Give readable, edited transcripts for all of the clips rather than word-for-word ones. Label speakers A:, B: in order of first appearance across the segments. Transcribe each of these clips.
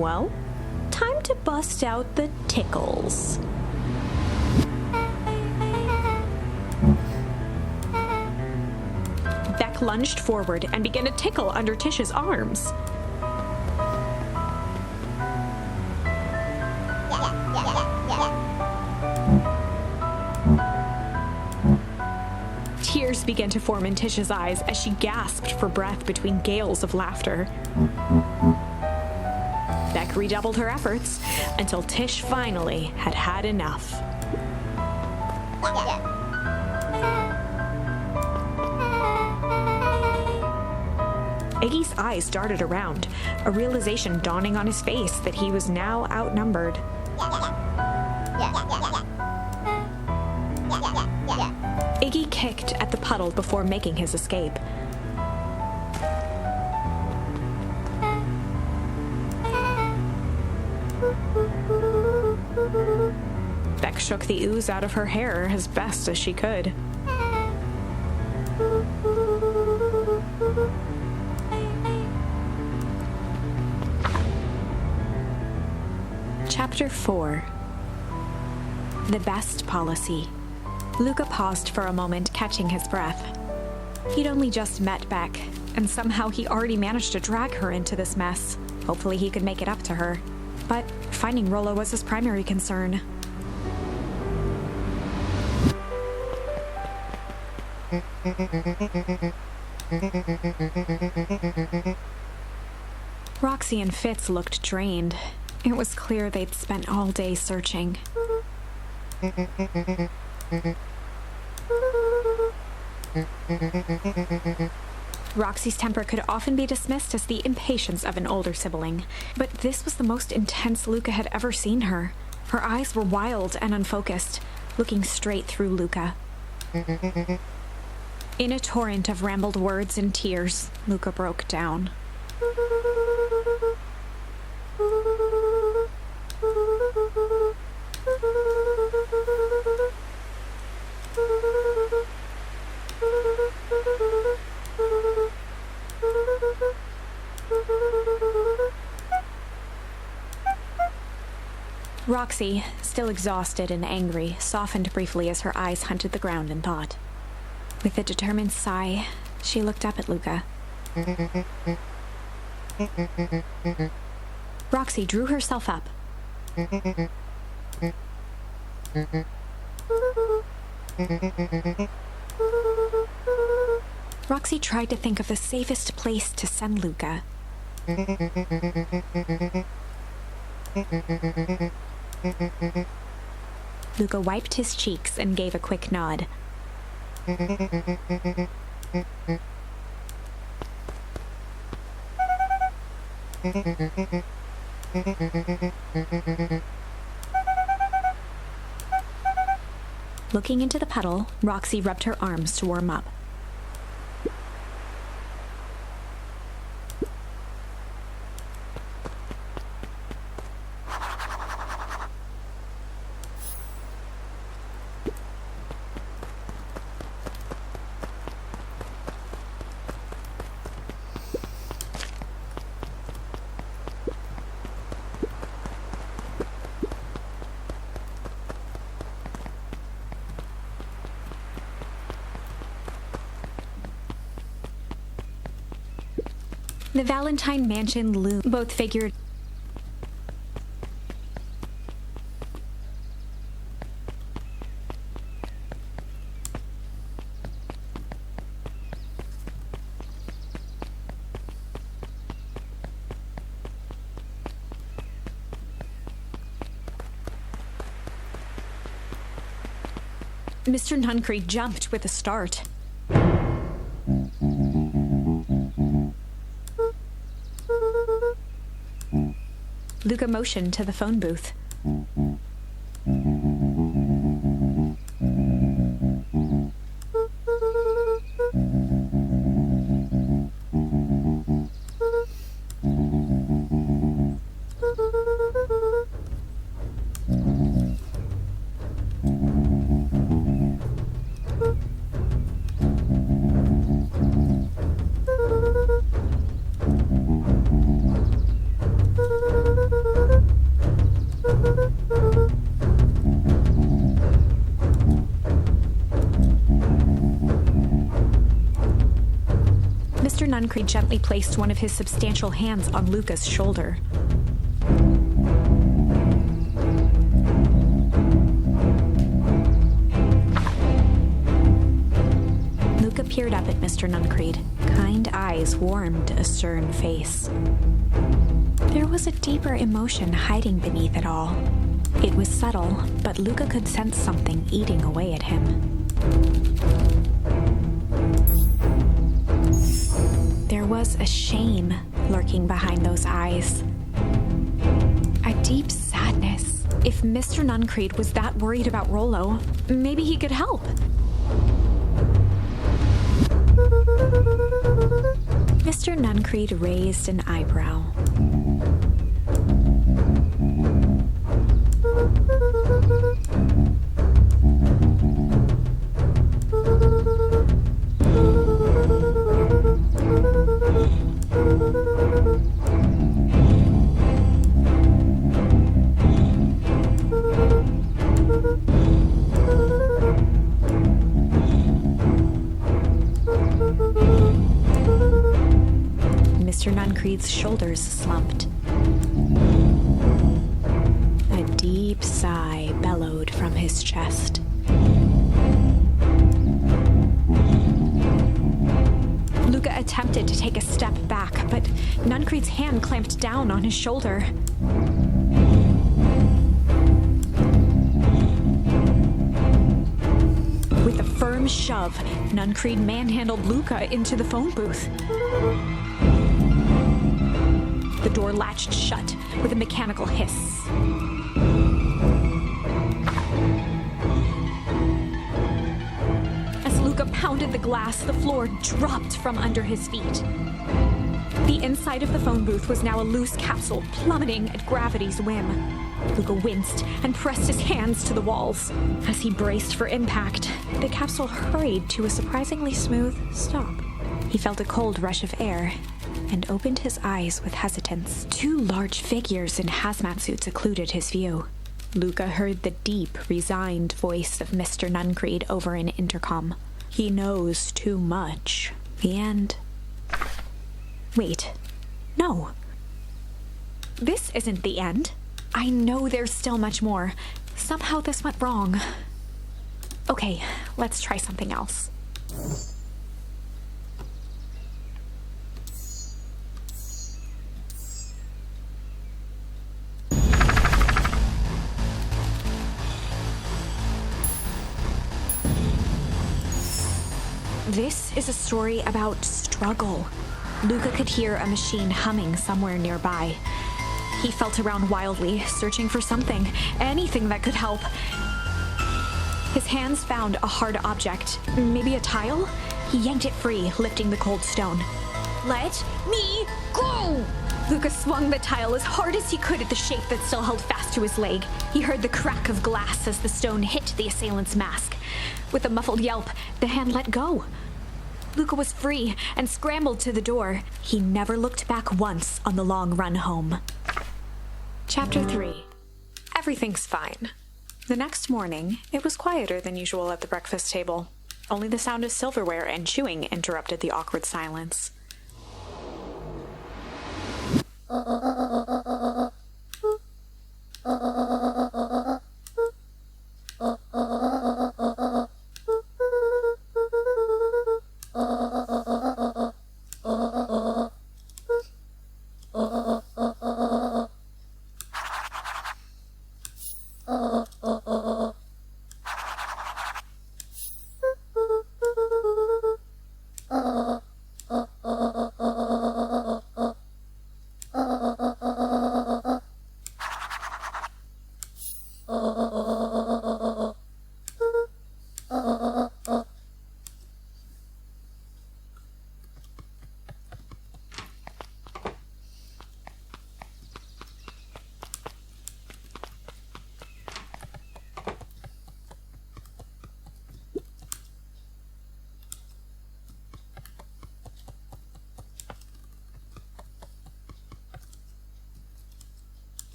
A: Well, time to bust out the tickles. Beck lunged forward and began to tickle under Tish's arms. Tears began to form in Tish's eyes as she gasped for breath between gales of laughter. Beck redoubled her efforts until Tish finally had had enough. Iggy's eyes darted around, a realization dawning on his face that he was now outnumbered. Iggy kicked at the puddle before making his escape. Beck shook the ooze out of her hair as best as she could. Chapter 4. The Best Policy. Luka paused for a moment, catching his breath. He'd only just met Beck, and somehow he already managed to drag her into this mess. Hopefully he could make it up to her. But finding Rolo was his primary concern. Roxy and Fitz looked drained. It was clear they'd spent all day searching. Roxy's temper could often be dismissed as the impatience of an older sibling, but this was the most intense Luka had ever seen her. Her eyes were wild and unfocused, looking straight through Luka. In a torrent of rambled words and tears, Luka broke down. Roxy, still exhausted and angry, softened briefly as her eyes hunted the ground in thought. With a determined sigh, she looked up at Luka. Roxy drew herself up. Roxy tried to think of the safest place to send Luka. Luka wiped his cheeks and gave a quick nod. Looking into the puddle, Roxy rubbed her arms to warm up. The Valentine mansion loomed. Both figured. Mr. Nuncree jumped with a start. Luka motioned to the phone booth. Mr. Nuncreed gently placed one of his substantial hands on Luka's shoulder. Luka peered up at Mr. Nuncreed. Kind eyes warmed a stern face. There was a deeper emotion hiding beneath it all. It was subtle, but Luka could sense something eating away at him. There was a shame lurking behind those eyes. A deep sadness. If Mr. Nuncreed was that worried about Rolo, maybe he could help. Mr. Nuncreed raised an eyebrow. Mr. Nuncreed's shoulders slumped. A deep sigh bellowed from his chest. Luka attempted to take a step back, but Nuncreed's hand clamped down on his shoulder. With a firm shove, Nuncreed manhandled Luka into the phone booth. The door latched shut with a mechanical hiss. As Luka pounded the glass, the floor dropped from under his feet. The inside of the phone booth was now a loose capsule plummeting at gravity's whim. Luka winced and pressed his hands to the walls. As he braced for impact, the capsule hurried to a surprisingly smooth stop. He felt a cold rush of air and opened his eyes with hesitance. Two large figures in hazmat suits occluded his view. Luka heard the deep, resigned voice of Mr. Nuncreed over an intercom. He knows too much. The end. Wait. No. This isn't the end. I know there's still much more. Somehow this went wrong. Okay, let's try something else. This is a story about struggle. Luka could hear a machine humming somewhere nearby. He felt around wildly, searching for something, anything that could help. His hands found a hard object, maybe a tile? He yanked it free, lifting the cold stone. Let me go! Luka swung the tile as hard as he could at the shape that still held fast to his leg. He heard the crack of glass as the stone hit the assailant's mask. With a muffled yelp, the hand let go. Luka was free and scrambled to the door. He never looked back once on the long run home. Chapter 3. Everything's fine. The next morning, it was quieter than usual at the breakfast table. Only the sound of silverware and chewing interrupted the awkward silence.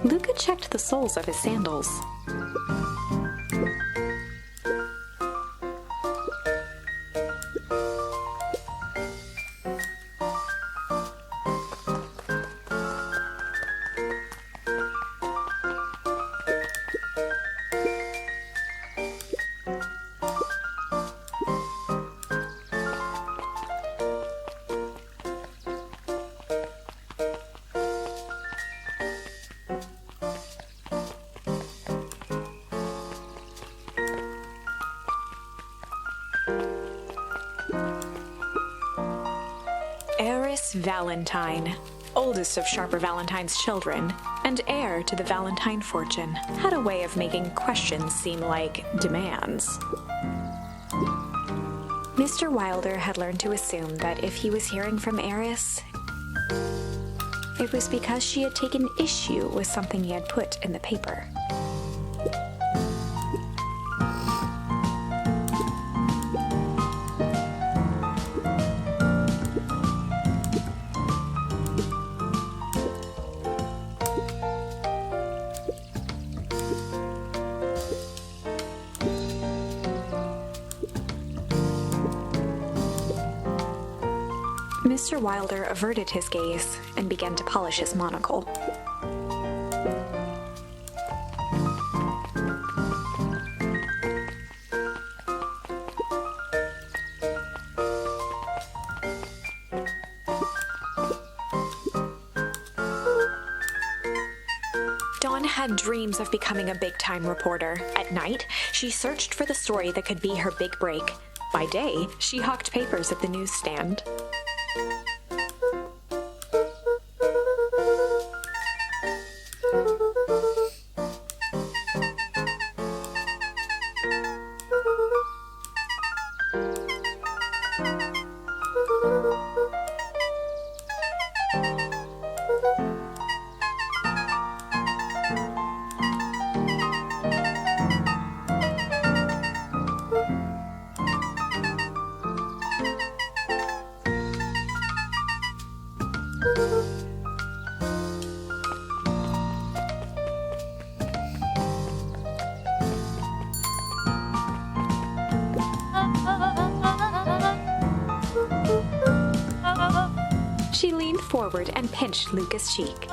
A: Luka checked the soles of his sandals. Valentine, oldest of Sharper Valentine's children, and heir to the Valentine fortune, had a way of making questions seem like demands. Mr. Wilder had learned to assume that if he was hearing from Eris, it was because she had taken issue with something he had put in the paper. Mr. Wilder averted his gaze and began to polish his monocle. Dawn had dreams of becoming a big-time reporter. At night, she searched for the story that could be her big break. By day, she hawked papers at the newsstand. She leaned forward and pinched Luka's cheek.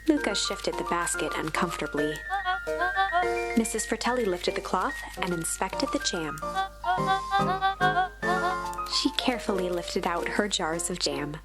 A: Luka shifted the basket uncomfortably. Mrs. Fratelli lifted the cloth and inspected the jam. She carefully lifted out her jars of jam.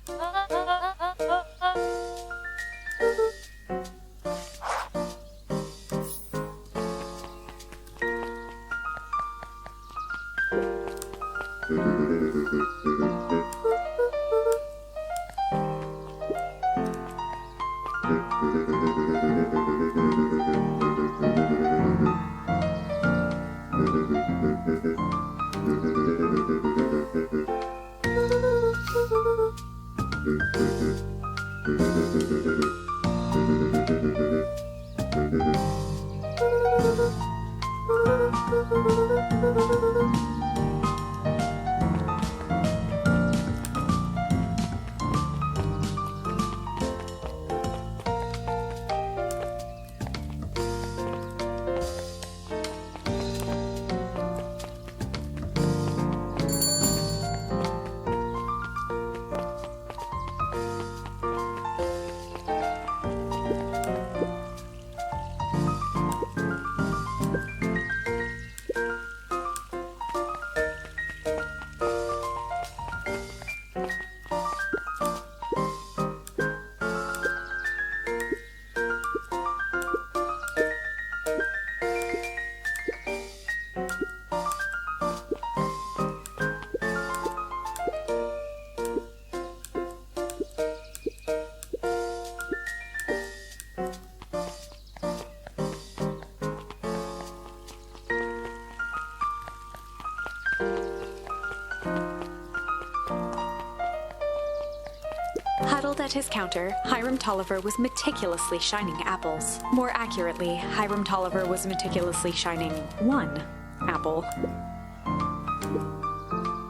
A: his counter, Hiram Tolliver was meticulously shining apples. More accurately, Hiram Tolliver was meticulously shining one apple.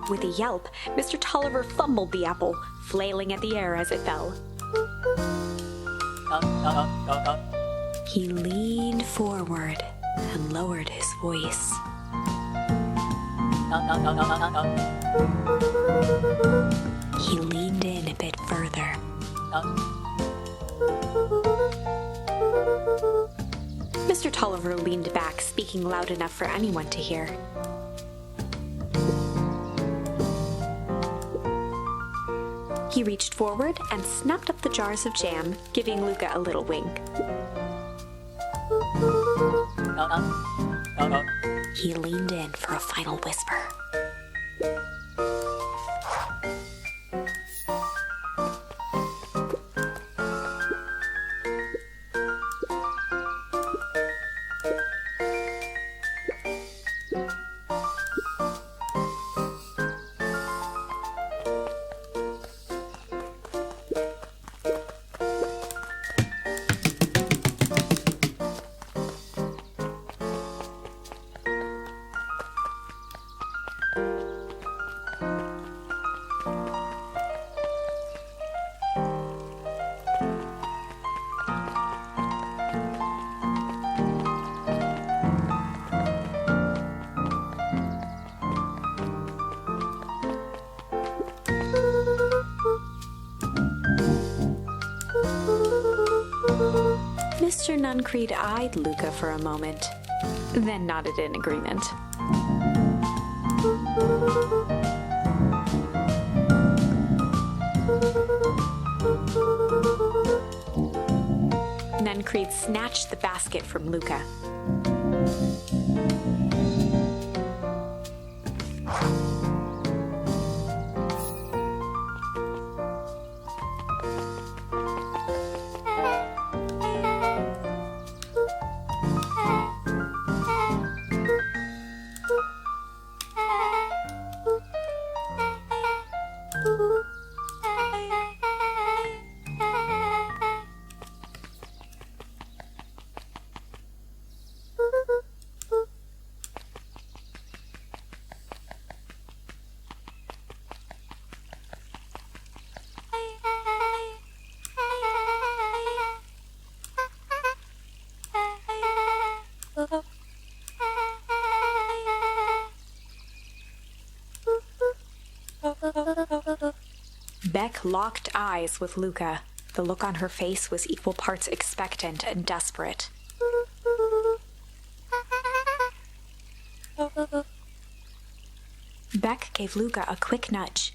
A: With a yelp, Mr. Tolliver fumbled the apple, flailing at the air as it fell. He leaned forward and lowered his voice. He leaned in a bit further. Mr. Tolliver leaned back, speaking loud enough for anyone to hear. He reached forward and snapped up the jars of jam, giving Luka a little wink. He leaned in for a final whisper. Mr. Nuncreed eyed Luka for a moment, then nodded in agreement. Nuncreed snatched the basket from Luka. Beck locked eyes with Luka. The look on her face was equal parts expectant and desperate. Beck gave Luka a quick nudge.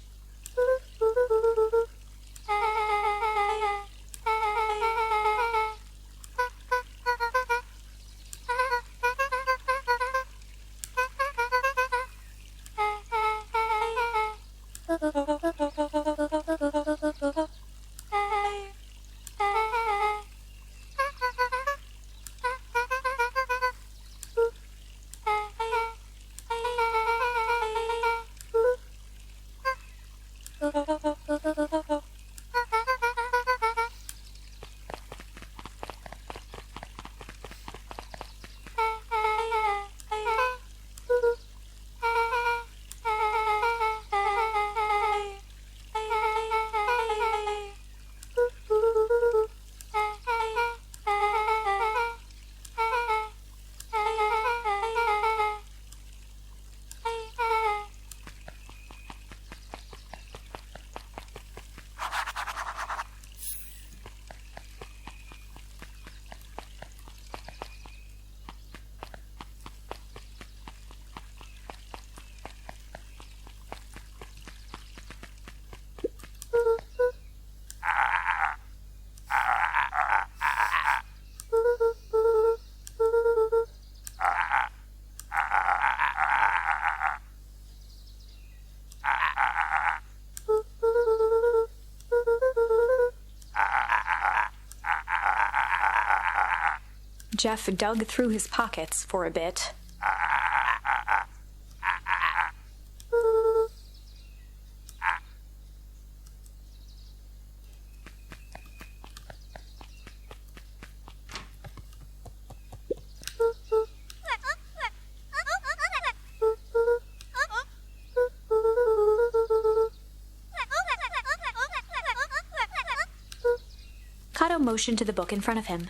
A: Jeff dug through his pockets for a bit. motioned to the book in front of him.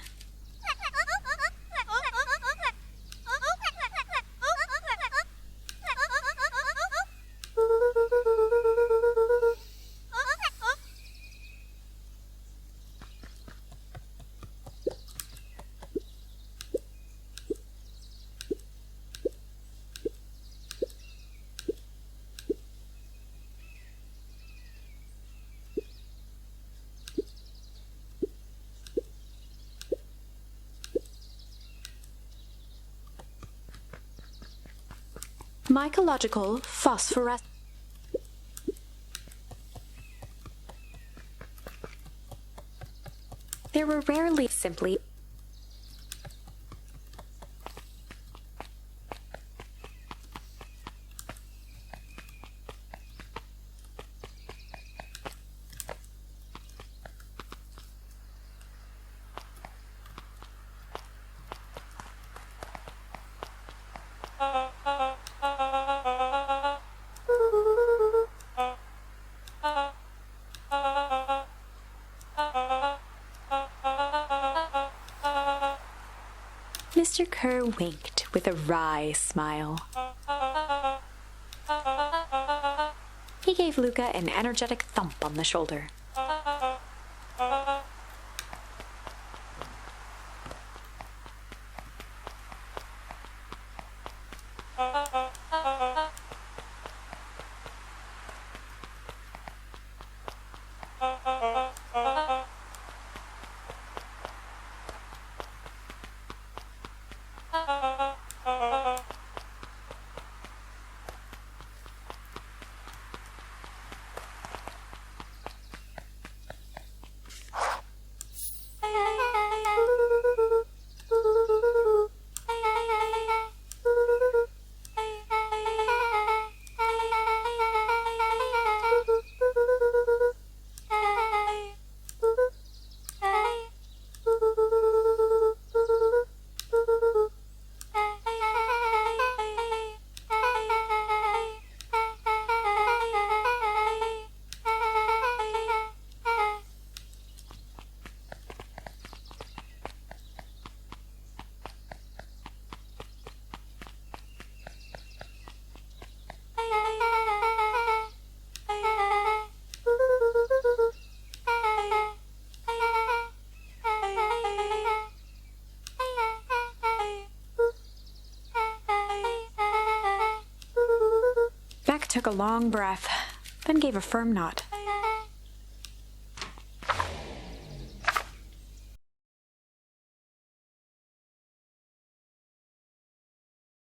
A: Mycological phosphorescence. There were rarely simply Mr. Kerr winked with a wry smile. He gave Luka an energetic thump on the shoulder. Beck took a long breath, then gave a firm nod.